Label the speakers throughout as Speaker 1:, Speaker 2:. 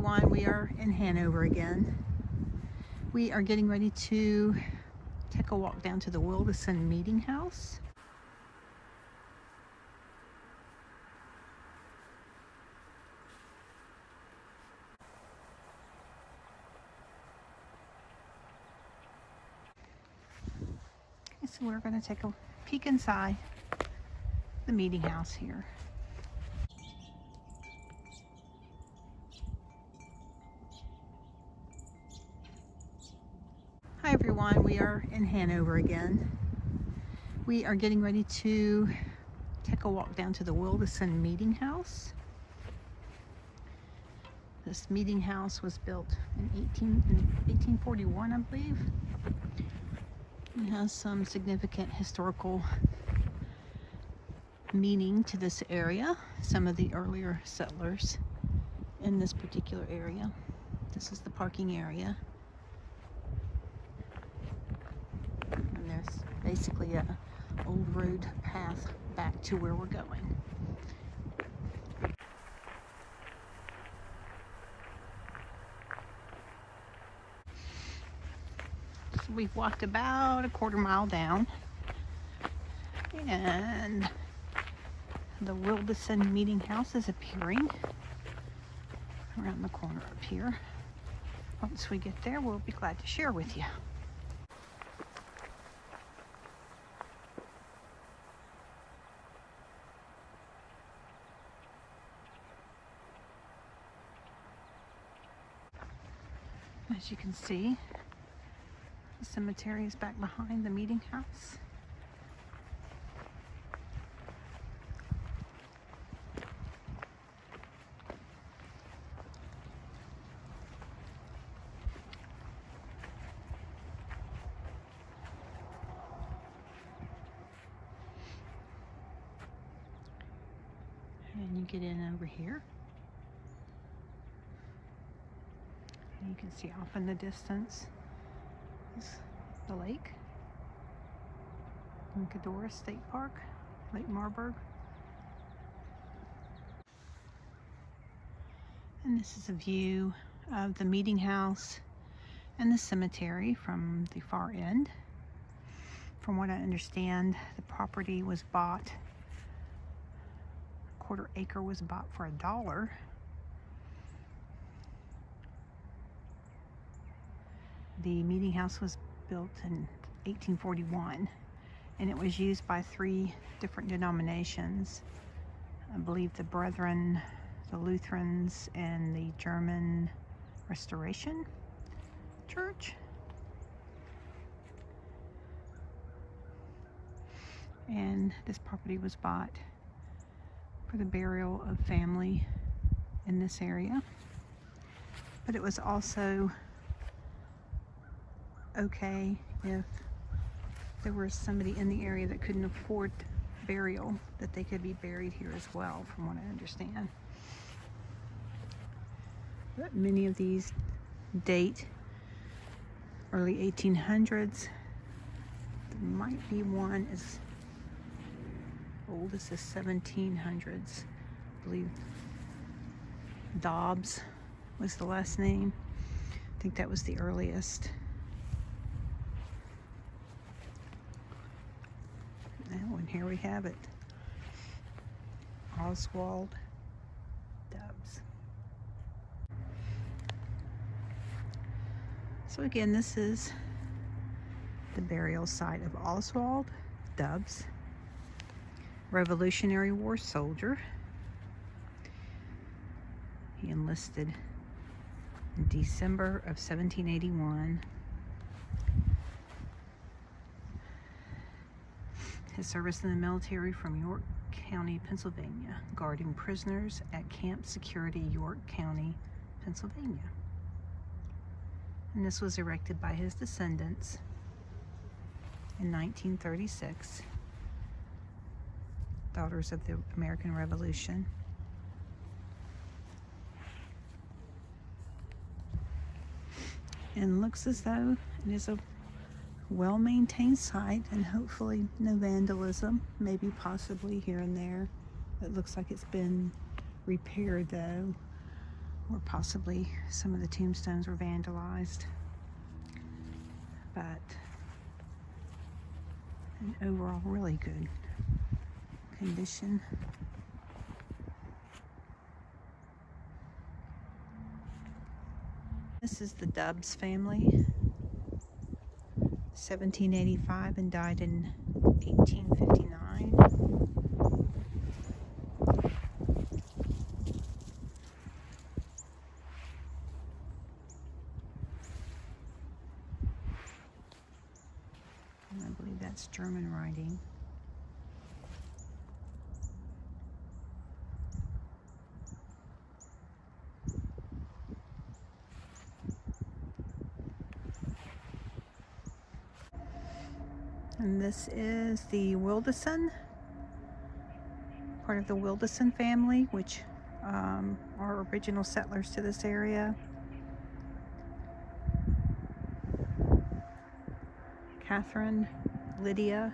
Speaker 1: everyone, we are in Hanover again. We are getting ready to take a walk down to the Wildasin meeting house. Okay, so we're going to take a peek inside the meeting house here. Hi everyone, we are in Hanover again. We are getting ready to take a walk down to the Wildasin meeting house. This meeting house was built in 1841, I believe. It has some significant historical meaning to this area. Some of the earlier settlers in this particular area. This is the parking area. And there's basically a old road path back to where we're going. So we've walked about a quarter mile down, and the Wildasin meeting house is appearing around the corner up here. Once we get there, we'll be glad to share with you. As you can see, the cemetery is back behind the meeting house. And you get in over here. You can see off in the distance is the lake in Codorus State Park, Lake Marburg. And this is a view of the meeting house and the cemetery from the far end. From what I understand, the property was bought, a quarter acre was bought for $1. The meeting house was built in 1841, and it was used by 3 different denominations. I believe the Brethren, the Lutherans, and the German Restoration Church. And this property was bought for the burial of family in this area. But it was also okay if there was somebody in the area that couldn't afford burial, that they could be buried here as well, from what I understand. But many of these date early 1800s. There might be one as old as the 1700s. I believe Dobbs was the last name. I think that was the earliest. And here we have it. Oswald Dobbs. So again, this is the burial site of Oswald Dobbs, Revolutionary War soldier. He enlisted in December of 1781. His service in the military from York County, Pennsylvania, guarding prisoners at Camp Security, York County, Pennsylvania. And this was erected by his descendants in 1936, Daughters of the American Revolution. And looks as though it is a well-maintained site, and hopefully no vandalism, maybe possibly here and there. It looks like it's been repaired though. or possibly some of the tombstones were vandalized. But an overall really good condition. This is the Dubs family, 1785, and died in 1859. And I believe that's German writing. And this is the Wildasin, part of the Wildasin family, which are original settlers to this area. Catherine, Lydia,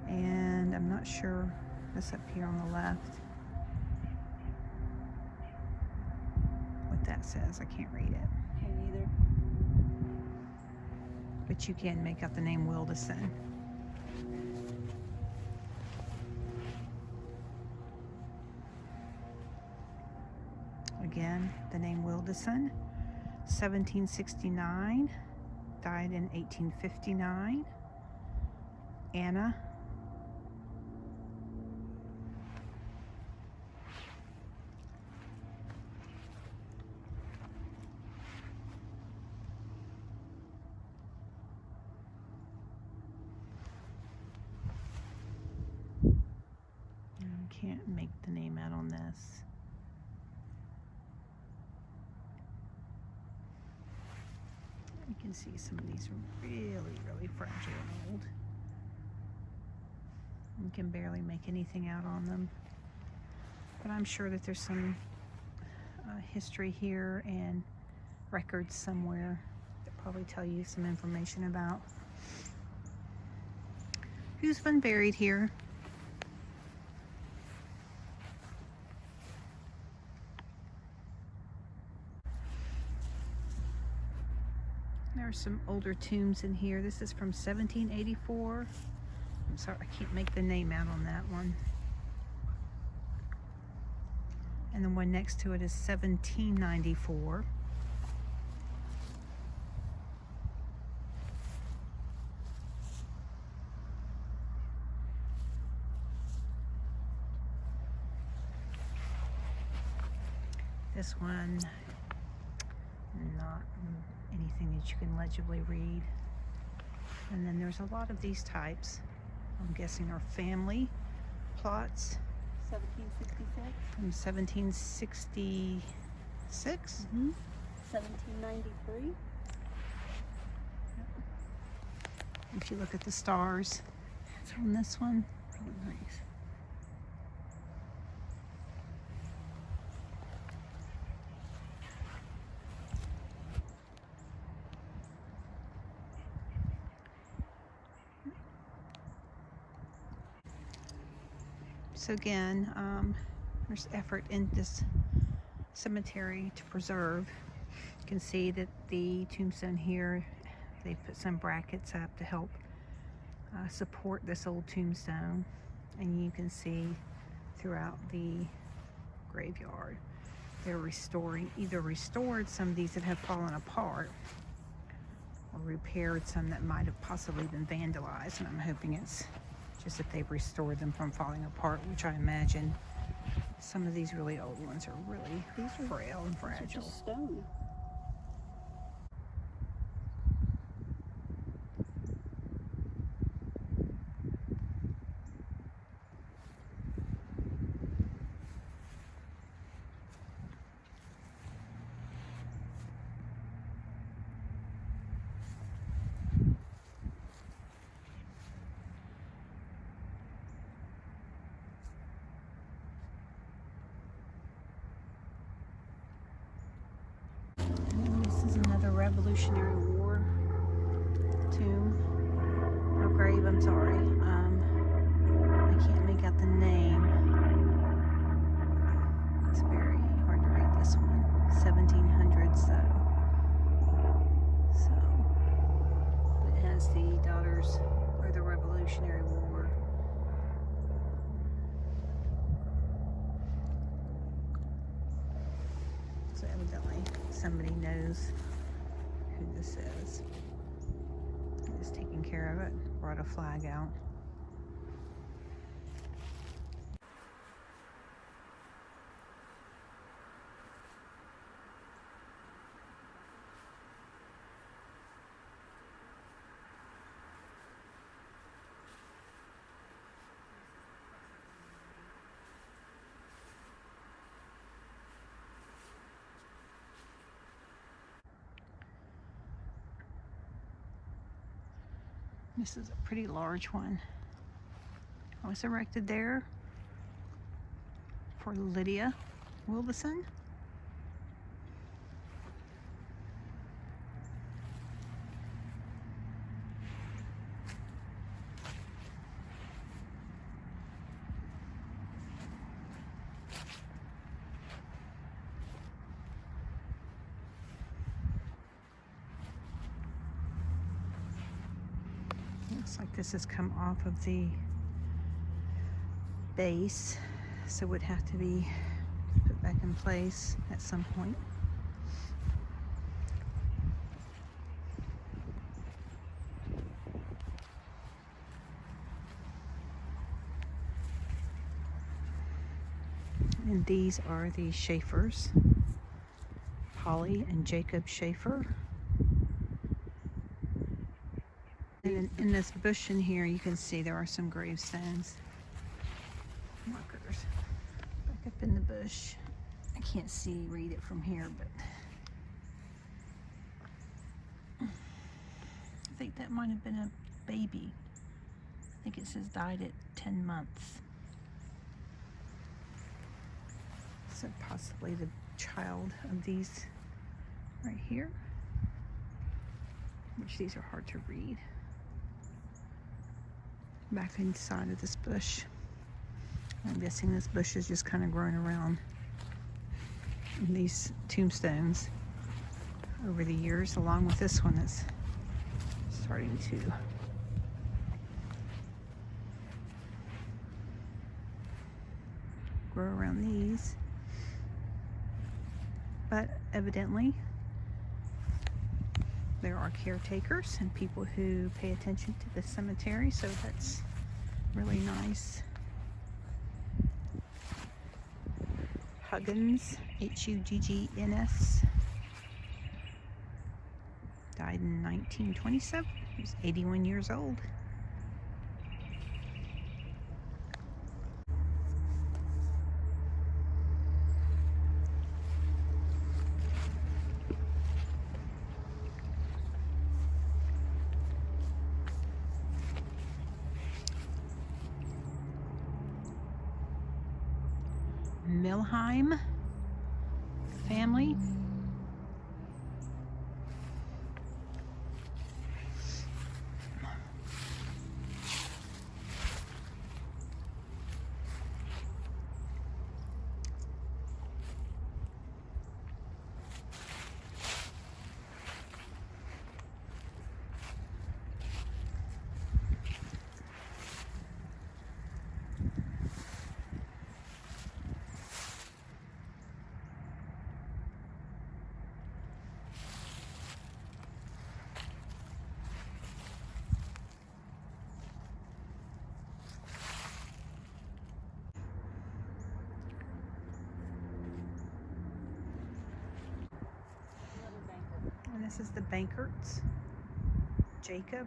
Speaker 1: and I'm not sure this up here on the left what that says. I can't read it.
Speaker 2: Can't either.
Speaker 1: But you can make out the name Wildasin. Again, the name Wildasin, 1769, died in 1859. Anna. Can't make the name out on this. You can see some of these are really fragile and old. You can barely make anything out on them. But I'm sure that there's some history here and records somewhere that probably tell you some information about who's been buried here. There are some older tombs in here. This is from 1784. I'm sorry, I can't make the name out on that one. And the one next to it is 1794. This one, not anything that you can legibly read. And then there's a lot of these types. I'm guessing are family plots.
Speaker 2: 1766.
Speaker 1: From 1766.
Speaker 2: 1793.
Speaker 1: If you look at the stars on this one, really nice. So again, there's effort in this cemetery to preserve. You can see that the tombstone here, they put some brackets up to help support this old tombstone. And you can see throughout the graveyard, they're either restored some of these that have fallen apart, or repaired some that might have possibly been vandalized. And I'm hoping it's just that they've restored them from falling apart, which I imagine some of these really old ones are really frail and fragile.
Speaker 2: These are just stone.
Speaker 1: Revolutionary War tomb or grave, I'm sorry. I can't make out the name. It's very hard to read this one. somebody knows who this is. I'm just taking care of it. Brought a flag out. This is a pretty large one. It was erected there for Lydia Wildasin. Looks like this has come off of the base, so it would have to be put back in place at some point. And these are the Schaefers, Polly and Jacob Schaefer. And in this bush in here, you can see there are some gravestones. Markers. Back up in the bush. I can't read it from here, but I think that might have been a baby. I think it says died at 10 months. So possibly the child of these right here, which these are hard to read. Back inside of this bush. I'm guessing this bush is just kind of growing around these tombstones over the years, along with this one that's starting to grow around these. But evidently there are caretakers and people who pay attention to the cemetery, so that's really nice. Huggins, Huggns, died in 1927. He was 81 years old. Milheim family. And this is the Bankerts, Jacob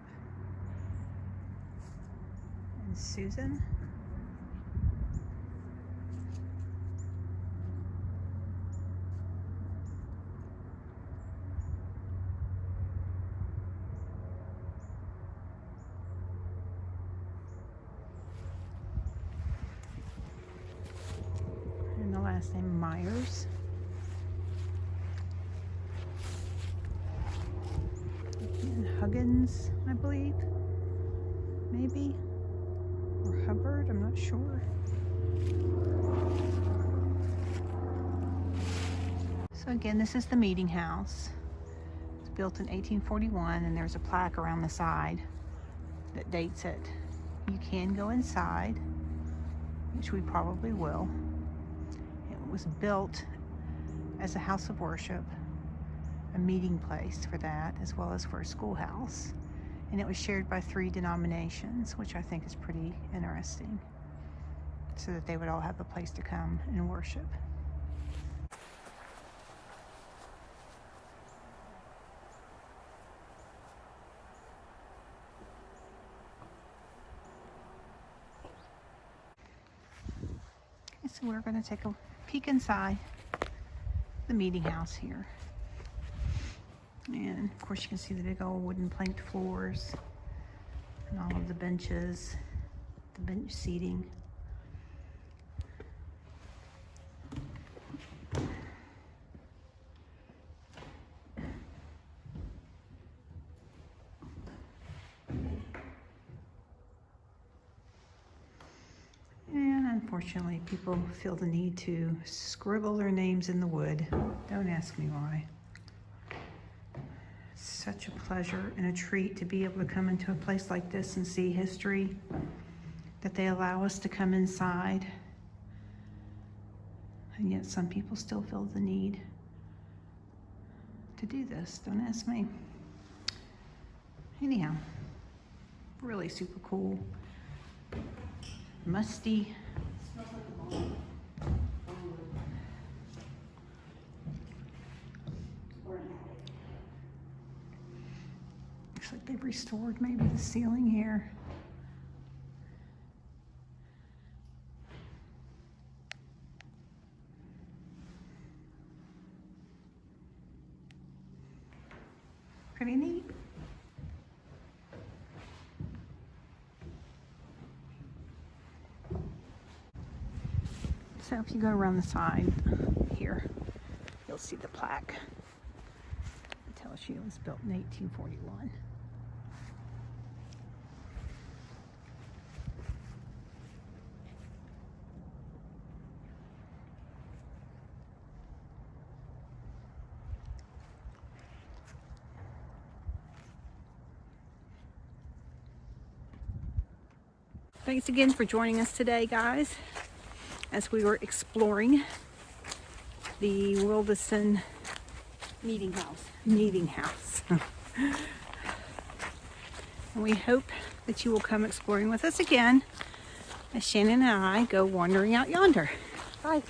Speaker 1: and Susan. And the last name Myers. Huggins, I believe, maybe, or Hubbard, I'm not sure. So again, this is the meeting house. It's built in 1841, and there's a plaque around the side that dates it. You can go inside, which we probably will. It was built as a house of worship a meeting place for that, as well as for a schoolhouse. And it was shared by 3 denominations, which I think is pretty interesting, so that they would all have a place to come and worship. So we're going to take a peek inside the meeting house here. And of course you can see the big old wooden planked floors and all of the benches, the bench seating. Unfortunately, people feel the need to scribble their names in the wood. Don't ask me why. It's such a pleasure and a treat to be able to come into a place like this and see history, that they allow us to come inside. And yet some people still feel the need to do this. Don't ask me. Anyhow, really super cool. Musty. Looks like they've restored maybe the ceiling here. Pretty neat. So if you go around the side here, you'll see the plaque. It tells you it was built in 1841. Thanks again for joining us today, guys, as we were exploring the Wildasin meeting house. And we hope that you will come exploring with us again as Shannon and I go wandering out yonder. Bye.